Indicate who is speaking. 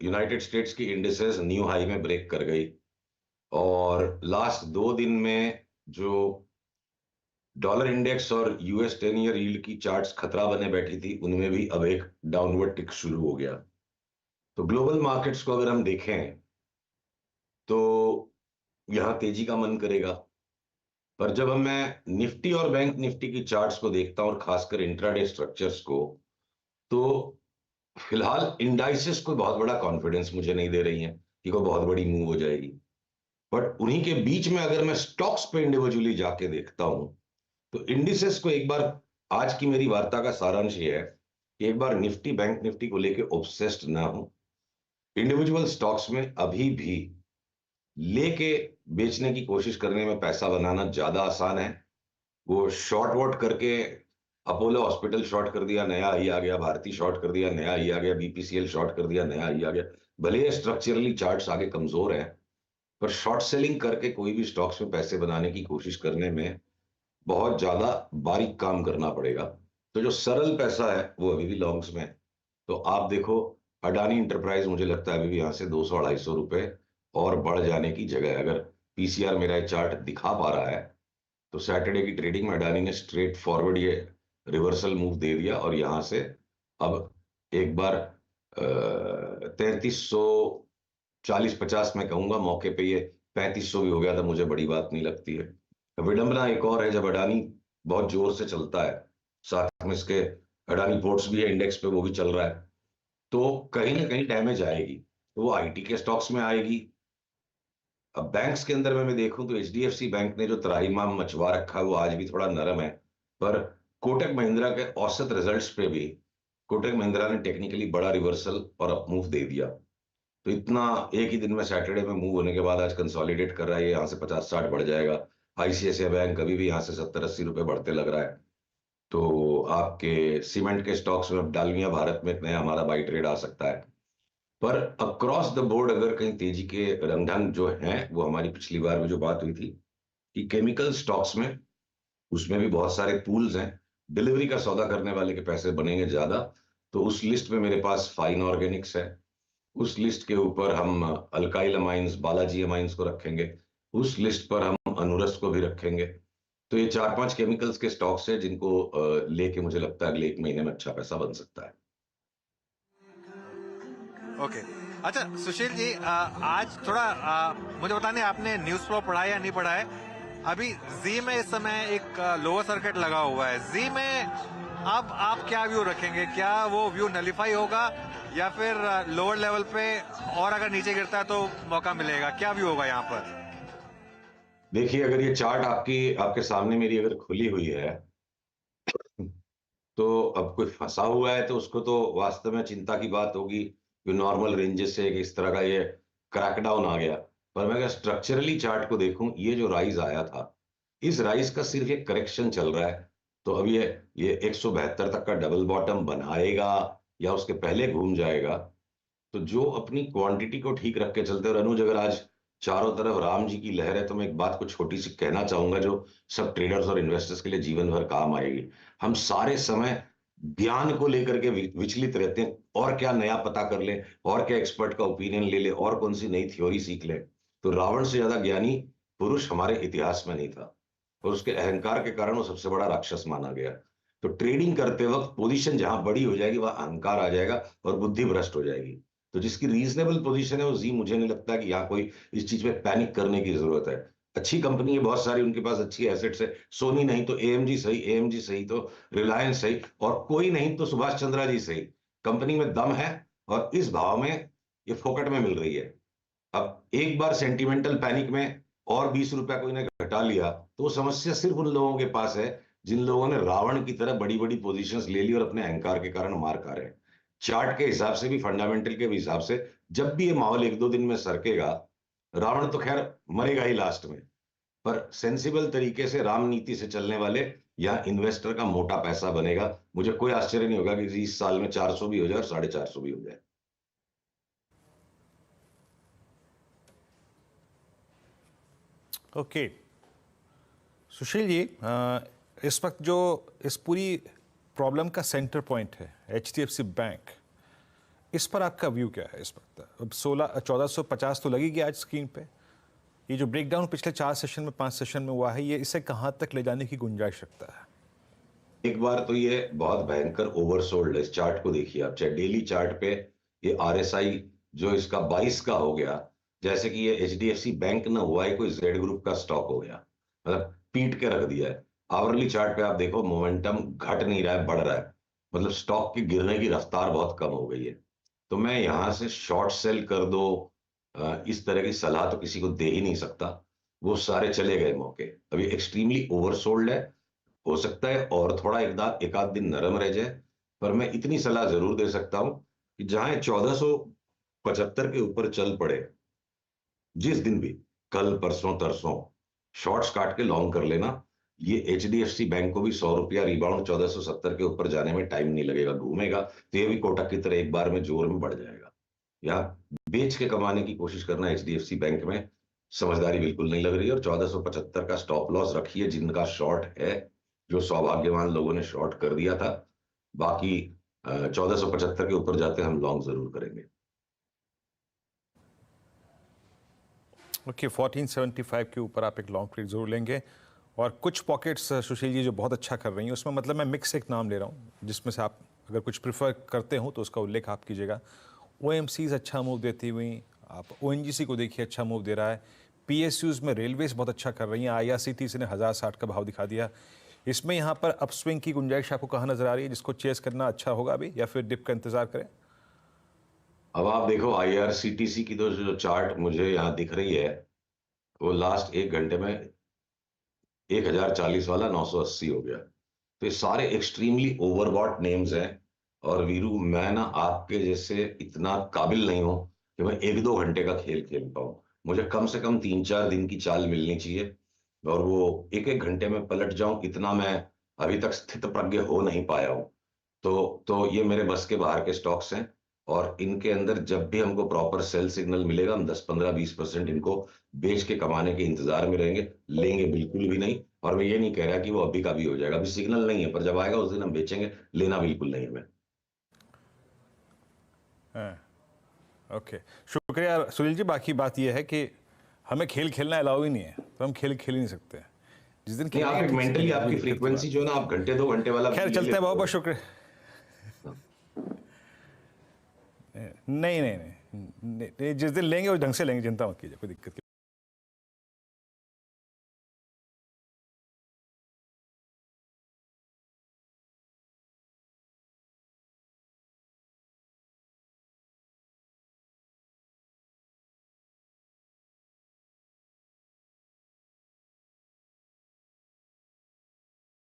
Speaker 1: United states की indices new high में break कर गई। और लास्ट 2 दिन में जो डॉलर इंडेक्स और यूएस 10 ईयर यील्ड की चार्ट्स खतरा बने बैठी थी, उनमें भी अब एक डाउनवर्ड टिक शुरू हो गया। तो ग्लोबल मार्केट्स को अगर हम देखें तो यहां तेजी का मन करेगा। पर जब हम मैं निफ्टी और बैंक निफ्टी की चार्ट्स को देखता हूं, और खासकर इंट्राडे स्ट्रक्चर्स को, तो फिलहाल इंडाइसेस को बहुत बड़ा कॉन्फिडेंस मुझे नहीं दे रही है कि कोई बहुत बड़ी मूव हो जाएगी। बट उन्हीं के बीच में अगर मैं स्टॉक्स पे इंडिविजुअली जाके देखता हूं, तो इंडिसेस को एक बार, आज की मेरी वार्ता का सारांश ये है कि एक बार निफ्टी बैंक निफ्टी को लेके ऑब्सेस्ड ना हो। इंडिविजुअल स्टॉक्स में अभी भी लेके बेचने की कोशिश करने में पैसा बनाना ज्यादा आसान है। वो शॉर्ट वॉट करके अपोलो हॉस्पिटल शॉर्ट कर दिया, नया हाई आ गया, भारती शॉर्ट कर दिया, नया हाई आ गया, बीपीसीएल शॉर्ट कर दिया, नया हाई आ गया। भले ये स्ट्रक्चरली चार्ट्स आगे कमजोर हैं, पर शॉर्ट सेलिंग करके कोई भी स्टॉक्स में पैसे बनाने की कोशिश करने में बहुत ज्यादा बारीक काम करना पड़ेगा। तो जो सरल पैसा है वो अभी भी लॉन्ग्स में है। तो आप देखो, अडानी इंटरप्राइज मुझे लगता है अभी भी यहां से 200-250 रुपए और बढ़ जाने की जगह है। अगर पीसीआर मेरा चार्ट दिखा पा रहा है, तो सैटरडे की ट्रेडिंग में अडानी ने स्ट्रेट फॉरवर्ड ये रिवर्सल मूव दे दिया, और यहां से अब एक बार 3340-50 में कहूंगा, मौके पे ये 3500 भी हो गया था, मुझे बड़ी बात नहीं लगती है। विडंबना एक और है, जब अडानी बहुत जोर से चलता है, साथ में इसके अडानी पोर्ट्स भी है इंडेक्स पे, वो भी चल रहा है, तो कहीं ना कहीं डैमेज आएगी, तो वो आईटी के स्टॉक्स में आएगी। अब बैंक्स के अंदर में मैं देखूं तो एचडीएफसी बैंक ने जो त्राहिमाम मचवा रखा है वो आज भी थोड़ा नरम है। पर कोटक महिंद्रा के औसत रिजल्ट्स पे भी कोटक महिंद्रा ने टेक्निकली बड़ा रिवर्सल और अप मूव दे दिया। तो इतना एक ही दिन में सैटरडे में मूव होने के बाद आज कंसोलिडेट कर रहा है, यहाँ से 50-60 बढ़ जाएगा। आईसीआईसीआई बैंक अभी भी यहाँ से 70-80 रुपए बढ़ते लग रहा है। तो आपके सीमेंट के स्टॉक्स में अब डालमिया भारत में एक नया हमारा बाई ट्रेड आ सकता है। पर अक्रॉस द बोर्ड अगर कहीं तेजी के रंगढंग जो हैं, वो हमारी पिछली बार में जो बात हुई थी कि केमिकल स्टॉक्स में, उसमें भी बहुत सारे पूल्स हैं, डिलीवरी का सौदा करने वाले के पैसे बनेंगे ज्यादा। तो उस लिस्ट में मेरे पास फाइन ऑर्गेनिक्स है, उस लिस्ट के ऊपर हम अल्काइल अमाइंस, बालाजी अमाइंस को रखेंगे, उस लिस्ट पर हम अनुरस को भी रखेंगे। तो ये 4-5 केमिकल्स के स्टॉक्स है जिनको लेके मुझे लगता है अगले 1 महीने में अच्छा पैसा बन सकता है।
Speaker 2: ओके। अच्छा सुशील जी, आज थोड़ा मुझे बताने, आपने न्यूज फ्लो पढ़ा है या नहीं पढ़ा है? अभी जी में इस समय एक लोअर सर्किट लगा हुआ है। जी में अब आप क्या व्यू रखेंगे? क्या वो व्यू नलिफाई होगा या फिर लोअर लेवल पे और अगर नीचे गिरता है तो मौका मिलेगा? क्या व्यू होगा यहाँ पर?
Speaker 1: देखिए, अगर ये चार्ट आपके सामने मेरी अगर खुली हुई है, तो अब कोई फंसा हुआ है तो उसको तो वास्तव में चिंता की बात होगी कि नॉर्मल रेंजेस से इस तरह का ये क्रैकडाउन आ गया। पर मैं अगर स्ट्रक्चरली चार्ट को देखूं, ये जो राइज आया था, इस राइज का सिर्फ एक करेक्शन चल रहा है। तो अब ये 172 तक का डबल बॉटम बनाएगा या उसके पहले घूम जाएगा। तो जो अपनी क्वांटिटी को ठीक रख के चलते, और अनुज अगर आज चारों तरफ राम जी की लहर है, तो मैं एक बात को छोटी सी कहना चाहूंगा जो सब ट्रेडर्स और इन्वेस्टर्स के लिए जीवन भर काम आएगी। हम सारे समय ज्ञान को लेकर के विचलित रहते हैं, और क्या नया पता कर ले, और क्या एक्सपर्ट का ओपिनियन ले ले, और कौन सी नई थ्योरी सीख ले। तो रावण से ज्यादा ज्ञानी पुरुष हमारे इतिहास में नहीं था, और उसके अहंकार के कारण वो सबसे बड़ा राक्षस माना गया। तो ट्रेडिंग करते वक्त पोजीशन जहां बड़ी हो जाएगी, वहां अहंकार आ जाएगा और बुद्धि भ्रष्ट हो जाएगी। तो जिसकी रीजनेबल पोजीशन है वो जी, मुझे नहीं लगता कि यहाँ कोई इस चीज में पैनिक करने की जरूरत है। अच्छी कंपनी है बहुत सारी, उनके पास अच्छी एसेट्स है, सोनी नहीं तो एएमजी सही, एएमजी सही तो रिलायंस सही, और कोई नहीं तो सुभाष चंद्रा जी सही। कंपनी में दम है, और इस भाव में ये फोकट में मिल रही है। अब एक बार सेंटिमेंटल पैनिक में और 20 रुपया कोई ने घटा लिया, तो वो समस्या सिर्फ उन लोगों के पास है जिन लोगों ने रावण की तरह बड़ी बड़ी पोजीशंस ले ली और अपने अहंकार के कारण मार खा रहे हैं। चार्ट के हिसाब से भी, फंडामेंटल के भी हिसाब से, जब भी ये माहौल 1-2 दिन में सरकेगा, रावण तो खैर मरेगा ही लास्ट में, पर सेंसिबल तरीके से राम नीति से चलने वाले या इन्वेस्टर का मोटा पैसा बनेगा। मुझे कोई आश्चर्य नहीं होगा कि इस साल में 400 भी हो जाए और 450 भी हो जाए।
Speaker 3: ओके सुशील जी, इस वक्त जो इस पूरी प्रॉब्लम का सेंटर पॉइंट है एचडीएफसी बैंक, इस पर आपका व्यू क्या है इस वक्त? अब 1450 तो लगेगी आज स्क्रीन पे। ये जो ब्रेकडाउन पिछले 4 सेशन में 5 सेशन में हुआ है, ये इसे कहाँ तक ले जाने की गुंजाइश रखता है?
Speaker 1: एक बार तो ये बहुत भयंकर ओवरसोल्ड है। इस चार्ट को देखिए आप, चाहे डेली चार्ट पे ये आरएसआई जो इसका 22 का हो गया, जैसे कि ये एचडीएफसी बैंक ना हुआ है, कोई जेड ग्रुप का स्टॉक हो गया, मतलब पीट के रख दिया है। आवरली चार्ट पे आप देखो, मोमेंटम घट नहीं रहा है, बढ़ रहा है, मतलब स्टॉक की गिरने की रफ्तार बहुत कम हो गई है। तो मैं यहां से शॉर्ट सेल कर दो, इस तरह की सलाह तो किसी को दे ही नहीं सकता। वो सारे चले गए मौके, अभी एक्सट्रीमली ओवरसोल्ड है। हो सकता है और थोड़ा एक आध दिन नरम रह जाए, पर मैं इतनी सलाह जरूर दे सकता हूं कि जहां 1475 के ऊपर चल पड़े, जिस दिन भी, कल परसों तरसों, शॉर्ट्स काट के लॉन्ग कर लेना। ये एचडीएफसी बैंक को भी 100 रुपया रिबाउंड 1470 के ऊपर जाने में टाइम नहीं लगेगा, घूमेगा तो ये भी कोटक की तरह एक बार में जोर में बढ़ जाएगा। या बेच के कमाने की कोशिश करना एचडीएफसी बैंक में समझदारी बिल्कुल नहीं लग रही है। और 1475 का स्टॉप लॉस रखिए जिनका शॉर्ट है, जो सौभाग्यवान लोगों ने शॉर्ट कर दिया था। बाकी 1475 के ऊपर जाते हम लॉन्ग जरूर करेंगे।
Speaker 3: ओके, 1475 के ऊपर आप एक लॉन्ग ट्रेड जरूर लेंगे। और कुछ पॉकेट्स सुशील जी जो बहुत अच्छा कर रही हैं, उसमें मतलब मैं मिक्स एक नाम ले रहा हूँ, जिसमें से आप अगर कुछ प्रिफर करते हो तो उसका उल्लेख आप कीजिएगा। ओएमसीज अच्छा मूव देती हुई, आप ओएनजीसी को देखिए अच्छा मूव दे रहा है। पीएसयूज में रेलवेज बहुत अच्छा कर रही हैं, आईआरसीटीसी ने 1060 का भाव दिखा दिया। इसमें यहाँ पर अपस्विंग की गुंजाइश आपको कहाँ नजर आ रही है, जिसको चेस करना अच्छा होगा अभी, या फिर डिप का इंतजार करें?
Speaker 1: अब आप देखो, आईआरसीटीसी की तो जो चार्ट मुझे यहाँ दिख रही है, वो लास्ट 1 घंटे में 1040 वाला 980 हो गया। तो ये सारे एक्सट्रीमली ओवरबॉट नेम्स हैं। और वीरू, मैं ना आपके जैसे इतना काबिल नहीं हूं कि मैं 1-2 घंटे का खेल खेल पाऊं। मुझे कम से कम 3-4 दिन की चाल मिलनी चाहिए, और वो 1-1 घंटे में पलट जाऊं, इतना मैं अभी तक स्थित प्रज्ञ हो नहीं पाया हूं। तो ये मेरे बस के बाहर के स्टॉक्स हैं। और इनके अंदर जब भी हमको प्रॉपर सेल सिग्नल मिलेगा, हम 10-15-20% इनको बेच के कमाने के इंतजार में रहेंगे, लेंगे बिल्कुल भी नहीं। और मैं ये नहीं कह रहा कि वो अभी का भी हो जाएगा, अभी सिग्नल नहीं है, पर जब आएगा उस दिन हम बेचेंगे, लेना बिल्कुल नहीं है हमें।
Speaker 3: ओके, शुक्रिया सुनील जी। बाकी बात यह है कि हमें खेल खेलना अलाउ ही नहीं है, तो हम खेल खेल ही नहीं सकते। जिस दिन
Speaker 1: नहीं, आप
Speaker 3: खेलेंगे
Speaker 1: एक
Speaker 3: ठीक से
Speaker 1: मेंटली
Speaker 3: खेलेंगे, कोई
Speaker 1: आपकी
Speaker 3: दिक्कत की
Speaker 1: फ्रीक्वेंसी
Speaker 3: बात
Speaker 1: जो है ना, आप घंटे 2 घंटे वाला
Speaker 3: नहीं। खैर
Speaker 1: ले
Speaker 3: चलते हैं,
Speaker 1: लेते
Speaker 3: बहुत बहुत
Speaker 1: हो।
Speaker 3: शुक्रिया। नहीं नहीं नहीं, नहीं, नहीं, जिस दिन लेंगे उस ढंग से लेंगे, चिंता मत कीजिए, कोई दिक्कत की